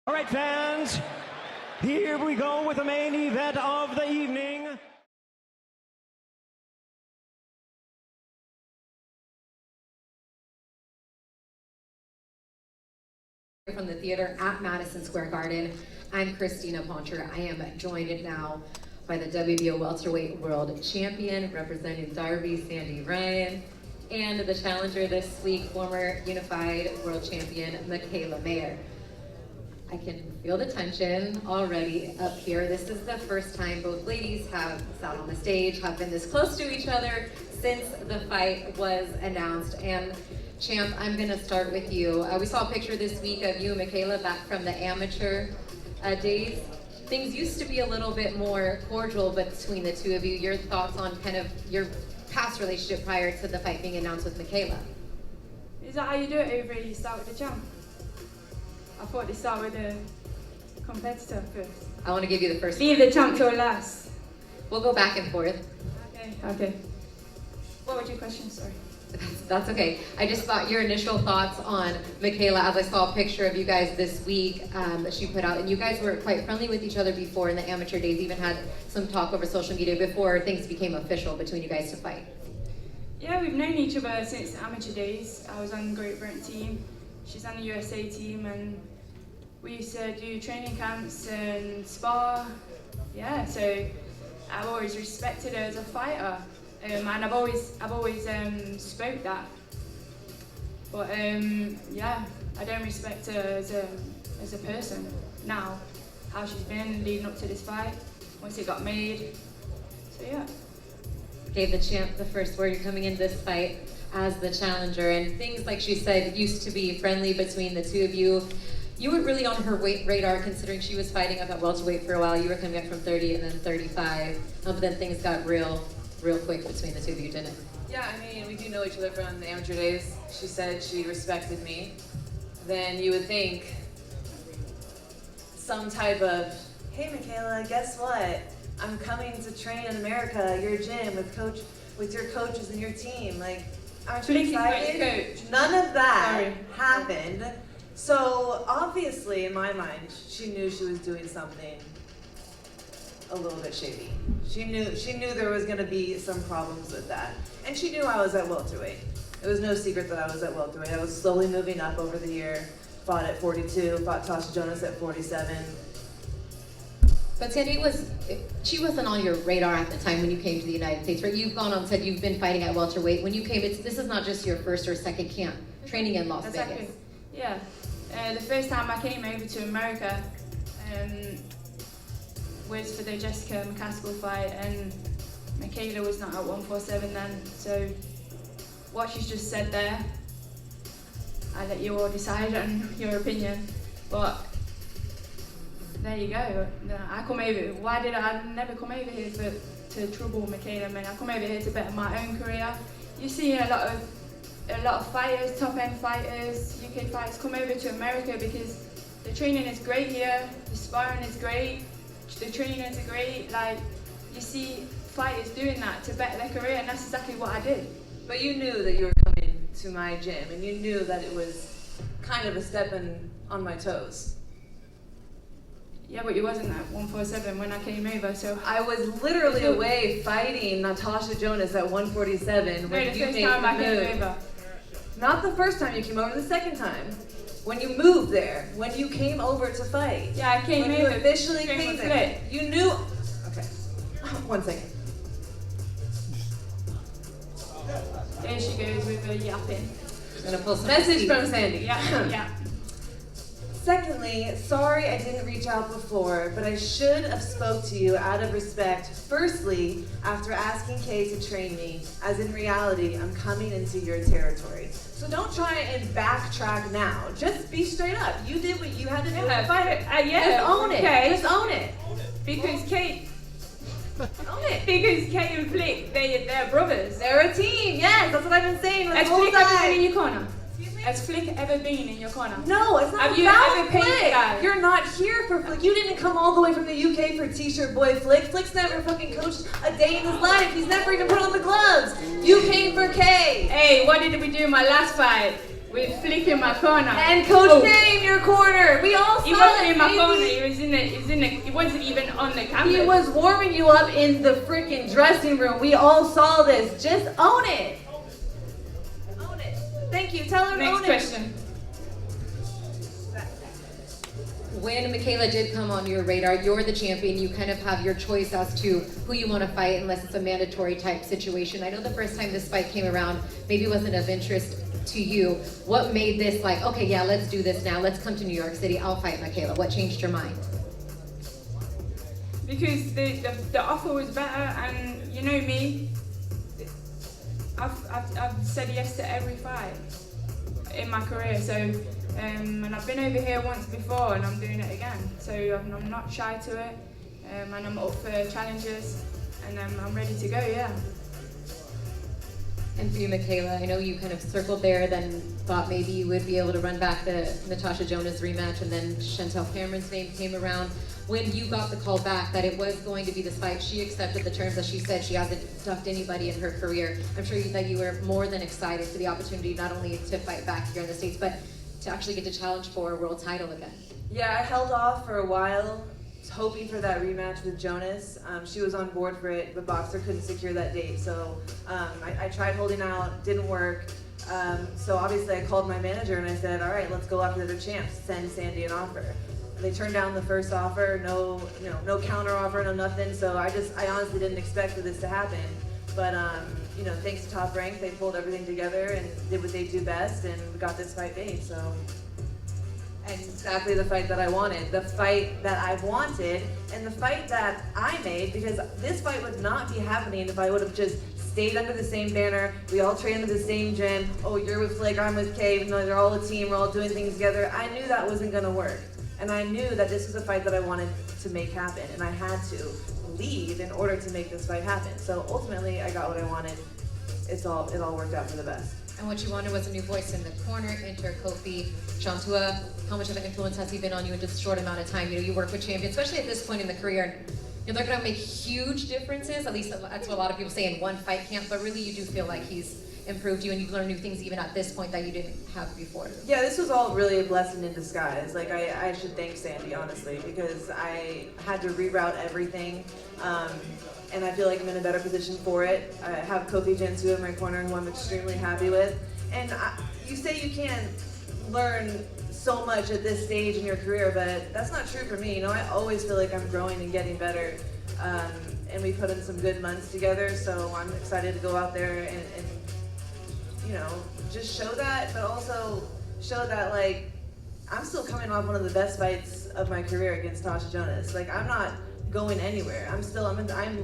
All right, fans, here we go with the main event of the evening. From the theater at Madison Square Garden, I'm Christina Poncher. I am joined now by the WBO welterweight world champion representing Darby, Sandy Ryan, and the challenger this week, former unified world champion Mikaela Mayer. I can feel the tension already up here. This is the first time both ladies have sat on the stage, have been this close to each other since the fight was announced. And Champ, I'm gonna start with you. We saw a picture this week of you and Mikaela back from the amateur days. Things used to be a little bit more cordial between the two of you. Your thoughts on kind of your past relationship prior to the fight being announced with Mikaela? Is that how you do it over here? You start with the champ? I thought they start with the competitor first. I want to give you the first Leave the champ till last. We'll go back and forth. Okay. What was your question? Sorry. That's okay. I just thought your initial thoughts on Mikaela, as I saw a picture of you guys this week that she put out, and you guys were quite friendly with each other before in the amateur days, even had some talk over social media before things became official between you guys to fight. Yeah, we've known each other since the amateur days. I was on the Great Britain team, she's on the USA team, and we used to do training camps and spar. Yeah, so I've always respected her as a fighter. And I've always spoke that, but yeah, I don't respect her as a person now. How she's been leading up to this fight, once it got made. So yeah. Gave the champ the first word. You're coming in this fight as the challenger, and things like she said used to be friendly between the two of you. You were really on her radar, considering she was fighting up at welterweight for a while. You were coming up from 30 and then 35, but then things got real quick between the two of you, didn't it? Yeah, I mean, we do know each other from the amateur days. She said she respected me. Then you would think some type of, hey Mikaela, guess what? I'm coming to train in America, your gym, with your coaches and your team. Like, aren't you excited? None of that happened. So obviously, in my mind, she knew she was doing something a little bit shady. She knew there was gonna be some problems with that. And she knew I was at welterweight. It was no secret that I was at welterweight. I was slowly moving up over the year. Fought at 42, fought Tasha Jonas at 47. But Sandy, she wasn't on your radar at the time when you came to the United States, right? You've gone on and said you've been fighting at welterweight. When you came, this is not just your first or second camp training in Las Vegas. Yeah. The first time I came over to America, was for the Jessica McCaskill fight, and Mikaela was not at 147 then, so what she's just said there, I let you all decide on your opinion, but there you go. I come over, I never come over here to trouble Mikaela, man. I come over here to better my own career. You see a lot of fighters, top end fighters, UK fighters come over to America because the training is great here, the sparring is great, the trainers are great. Like, you see fighters doing that to better their career, and that's exactly what I did. But you knew that you were coming to my gym, and you knew that it was kind of a step on my toes. Yeah, but you wasn't at 147 when I came over, so... I was literally away fighting Natasha Jonas at 147 when you made the move. Not the first time you came over, the second time. When you moved there, when you came over to fight. Yeah, I came over. When you officially came there. You knew... Okay. 1 second. There she goes with her yapping. Gonna pull some Message from Sandy. Yeah. Secondly, sorry I didn't reach out before, but I should have spoke to you out of respect. Firstly, after asking Kay to train me, as in reality, I'm coming into your territory. So don't try and backtrack now. Just be straight up. You did what you had to do to fight. Just own it. Okay. Just own it. Because Kate... Own it. Because Kate and Flick, they're brothers. They're a team, yes. That's what I've been saying the Has whole Flick ever been time. in your corner? Has Flick ever been in your corner? No, it's not Have you about ever paid Flick. guys? You're not here for Flick. You didn't come all the way from the UK for T-shirt boy Flick. Flick's never fucking coached a day in his life. He's never even put on the gloves. You came for Kay. Hey, what did we do in my last fight? with Flick in my corner. And Coach K in your corner. We all saw He wasn't in my baby. corner. He wasn't even on the canvas. He was warming you up in the freaking dressing room. We all saw this. Just own it. Own it. Thank you. Tell her to own Next question. When Mikaela did come on your radar, you're the champion. You kind of have your choice as to who you want to fight unless it's a mandatory type situation. I know the first time this fight came around, maybe wasn't of interest to you. What made this like, okay, yeah, let's do this now. Let's come to New York City. I'll fight Mikaela. What changed your mind? Because the offer was better, and you know me, I've said yes to every fight in my career. So. And I've been over here once before and I'm doing it again. So I'm not shy to it, and I'm up for challenges, and I'm ready to go, yeah. And for you, Mikaela, I know you kind of circled there, then thought maybe you would be able to run back the Natasha Jonas rematch, and then Chantel Cameron's name came around. When you got the call back that it was going to be this fight, she accepted the terms. As she said, she hasn't ducked anybody in her career. I'm sure that you were more than excited for the opportunity not only to fight back here in the States, but to actually get to challenge for a world title again. Yeah, I held off for a while, hoping for that rematch with Jonas. She was on board for it, but Boxer couldn't secure that date. So I tried holding out, didn't work. So obviously I called my manager and I said, all right, let's go after the champs, send Sandy an offer. They turned down the first offer, no counter offer, no nothing. So I honestly didn't expect for this to happen. But thanks to Top Rank, they pulled everything together and did what they do best, and we got this fight made. So, and exactly the fight that I wanted, the fight that I wanted, and the fight that I made, because this fight would not be happening if I would have just stayed under the same banner. We all train under the same gym. Oh, you're with Flick, I'm with Kay. Even though they're all a team, we're all doing things together. I knew that wasn't gonna work, and I knew that this was a fight that I wanted to make happen, and I had to leave in order to make this fight happen. So ultimately, I got what I wanted. It all worked out for the best. And what you wanted was a new voice in the corner. Enter Kofi Chantua. How much of an influence has he been on you in just a short amount of time? You work with champions, especially at this point in the career. They're going to make huge differences. At least that's what a lot of people say in one fight camp. But really, you do feel like he's improved you, and you've learned new things even at this point that you didn't have before. Yeah, this was all really a blessing in disguise. Like I should thank Sandy, honestly, because I had to reroute everything. And I feel like I'm in a better position for it. I have Kofi Jansu in my corner, who I'm extremely happy with. And you say you can't learn so much at this stage in your career, but that's not true for me. I always feel like I'm growing and getting better. And we put in some good months together, so I'm excited to go out there and just show that, but also show that, like, I'm still coming off one of the best fights of my career against Tasha Jonas. Like, I'm not going anywhere. I'm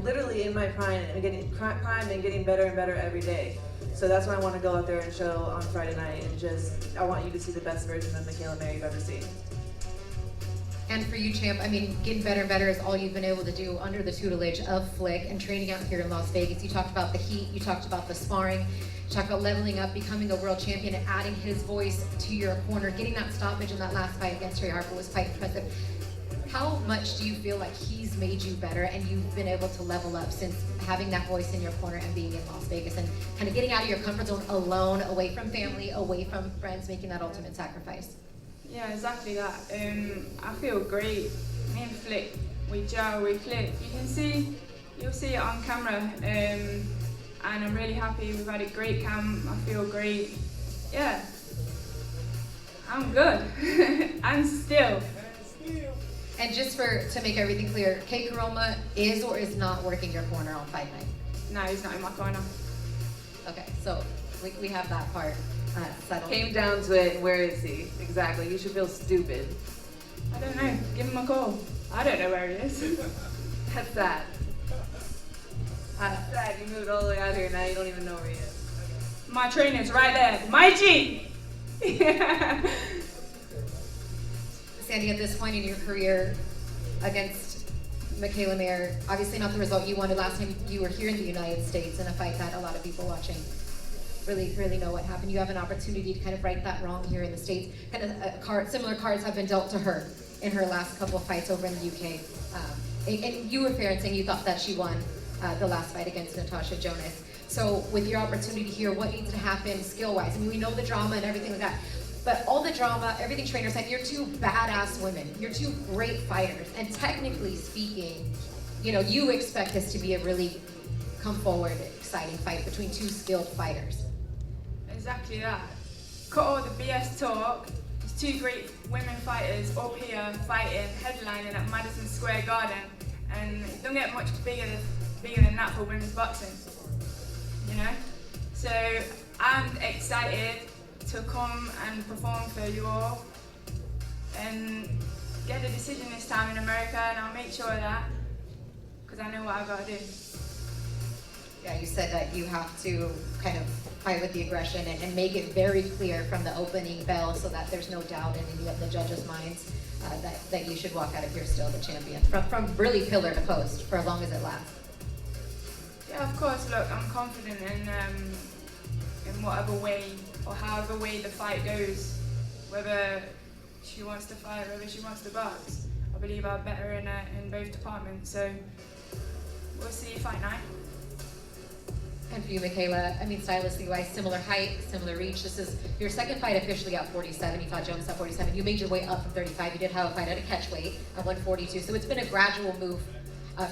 literally in my prime and getting better and better every day. So that's why I want to go out there and show on Friday night, and I want you to see the best version of Mikaela Mary you've ever seen. And for you, champ, I mean, getting better and better is all you've been able to do under the tutelage of Flick and training out here in Las Vegas. You talked about the heat, you talked about the sparring, you talked about leveling up, becoming a world champion, and adding his voice to your corner. Getting that stoppage in that last fight against Trey Harper was quite impressive. How much do you feel like he's made you better and you've been able to level up since having that voice in your corner and being in Las Vegas and kind of getting out of your comfort zone alone, away from family, away from friends, making that ultimate sacrifice? Yeah, exactly that. I feel great. Me and Flick, we gel, we click. You'll see it on camera. And I'm really happy. We've had a great camp. I feel great. Yeah, I'm good. I'm still. And just to make everything clear, Kay Karoma is or is not working your corner on fight night? No, he's not in my corner. Okay, so we have that part settled. Came down to it, where is he? Exactly, you should feel stupid. I don't know, give him a call. I don't know where he is. That's sad. That's sad, you moved all the way out here, now you don't even know where he is. My trainer's right there, my G! Sandy, at this point in your career against Mikaela Mayer, obviously not the result you wanted last time you were here in the United States in a fight that a lot of people watching really know what happened. You have an opportunity to kind of right that wrong here in the States. Kind of similar cards have been dealt to her in her last couple of fights over in the UK. And you were fair in saying you thought that she won the last fight against Natasha Jonas. So with your opportunity here, what needs to happen skill-wise? I mean, we know the drama and everything like that, but all the drama, everything trainers said, you're two badass women. You're two great fighters. And technically speaking, you know, you expect this to be a really come forward, exciting fight between two skilled fighters. Exactly that. Cut all the BS talk. There's two great women fighters up here fighting, headlining at Madison Square Garden, and it don't get much bigger than that for women's boxing, you know? So I'm excited to come and perform for you all and get a decision this time in America, and I'll make sure of that, because I know what I've got to do. Yeah, you said that you have to kind of fight with the aggression and make it very clear from the opening bell so that there's no doubt in any of the judges' minds that you should walk out of here still the champion. From really pillar to post for as long as it lasts. Yeah, of course, look, I'm confident in whatever way or however way the fight goes, whether she wants to fight, whether she wants to box. I believe I'm better in both departments, so we'll see fight night. And for you, Mikaela, I mean, stylistically wise, similar height, similar reach. This is your second fight officially at 47. You fought Jonas at 47. You made your way up from 35. You did have a fight at a catch weight at 142. So it's been a gradual move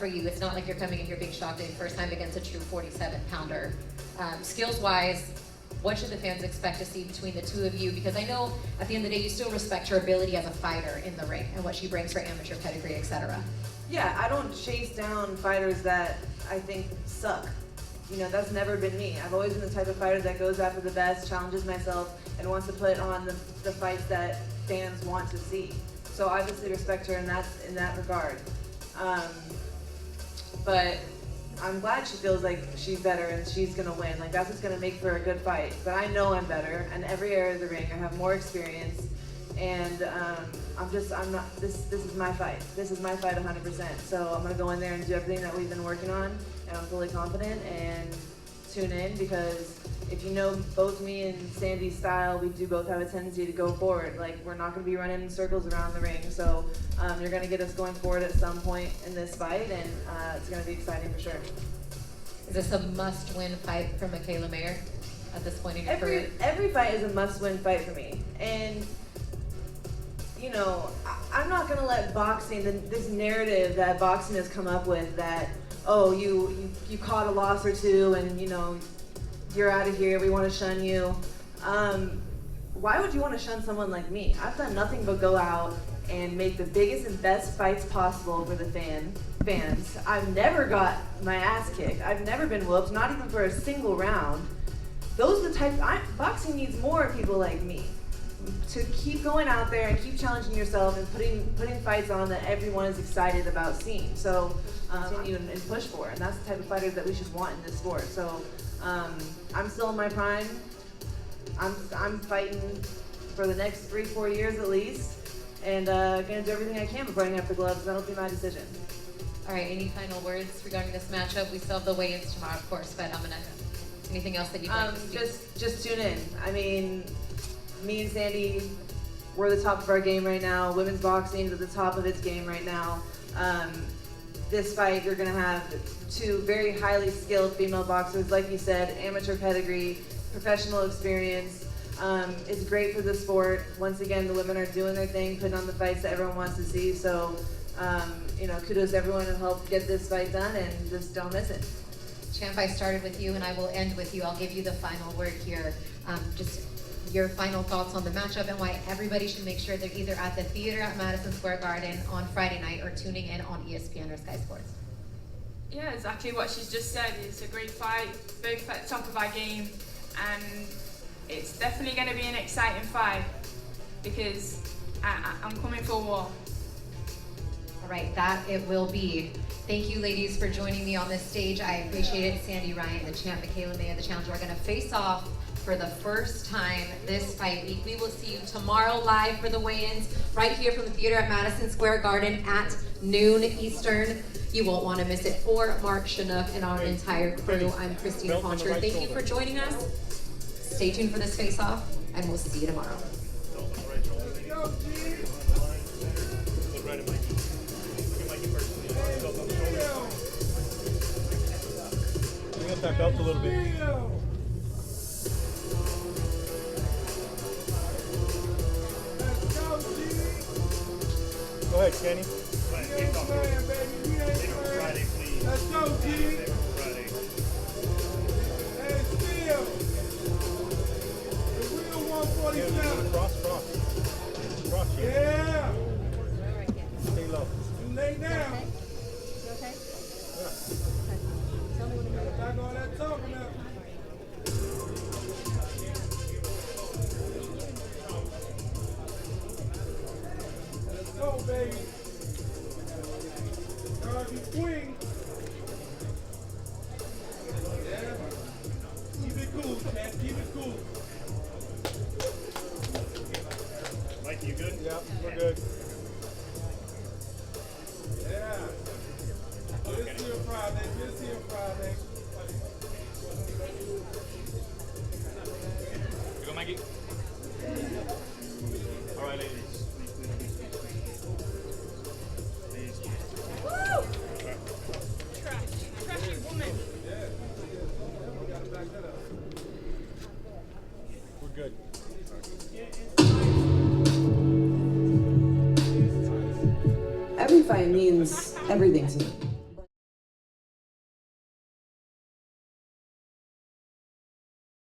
for you. It's not like you're coming in here being shocked at first time against a true 47-pounder. Skills-wise, what should the fans expect to see between the two of you? Because I know at the end of the day, you still respect her ability as a fighter in the ring and what she brings for amateur pedigree, etc. Yeah, I don't chase down fighters that I think suck. You know, that's never been me. I've always been the type of fighter that goes after the best, challenges myself, and wants to put on the fights that fans want to see. So I obviously respect her in that regard. But I'm glad she feels like she's better and she's gonna win. Like, that's what's gonna make for a good fight. But I know I'm better in every area of the ring. I have more experience, and this is my fight. This is my fight 100%. So I'm gonna go in there and do everything that we've been working on, and I'm fully confident, and tune in, because if you know both me and Sandy's style, we do both have a tendency to go forward. Like, we're not gonna be running in circles around the ring. So you're gonna get us going forward at some point in this fight, and it's gonna be exciting for sure. Is this a must-win fight for Mikaela Mayer at this point in your career? Every fight is a must-win fight for me. And you know, I'm not gonna let boxing, this narrative that boxing has come up with, that, oh, you caught a loss or two and, you know, you're out of here, we want to shun you. Why would you want to shun someone like me? I've done nothing but go out and make the biggest and best fights possible for the fans. I've never got my ass kicked. I've never been whooped, not even for a single round. Those are the types, boxing needs more people like me to keep going out there and keep challenging yourself and putting fights on that everyone is excited about seeing. So continue and push for it. And that's the type of fighters that we should want in this sport. So I'm still in my prime. I'm fighting for the next 3-4 years at least, and gonna do everything I can before I hang up the gloves. That'll be my decision. All right, any final words regarding this matchup? We still have the weigh-ins tomorrow, of course, but anything else that you'd like to speak? Just tune in. I mean, me and Sandy, we're at the top of our game right now. Women's boxing is at the top of its game right now. This fight, you're gonna have two very highly skilled female boxers, like you said, amateur pedigree, professional experience. It's great for the sport. Once again, the women are doing their thing, putting on the fights that everyone wants to see. So, you know, kudos to everyone who helped get this fight done, and just don't miss it. Champ, I started with you and I will end with you. I'll give you the final word here. Just your final thoughts on the matchup and why everybody should make sure they're either at the theater at Madison Square Garden on Friday night or tuning in on ESPN or Sky Sports. Yeah, exactly what she's just said. It's a great fight, both at the top of our game, and it's definitely going to be an exciting fight because I'm coming for war. All right, that it will be. Thank you, ladies, for joining me on this stage. I appreciate it. Sandy Ryan, the champ, Mikaela Mayer, the challenger, are going to face off for the first time this fight week. We will see you tomorrow live for the weigh-ins right here from the theater at Madison Square Garden at noon Eastern. You won't want to miss it. For Mark Chinook and our entire crew, I'm Christina Poncher. Thank you for joining us. Stay tuned for this face-off, and we'll see you tomorrow. Bring it back. that belt a little bit. Go ahead, Kenny. Let's go, G. Hey, still. The real 147. Cross. Cross here. Yeah. Stay low. You lay down. Okay? Yeah. Back all that talking up. Let's go, baby. Guard your swing. Yeah. Keep it cool, man. Keep it cool. Mike, you good? Yeah, we're good. Yeah. This here Friday. You go, Mikey. All right, ladies. Woo! Trashy woman. We're good. Every fight means everything to me.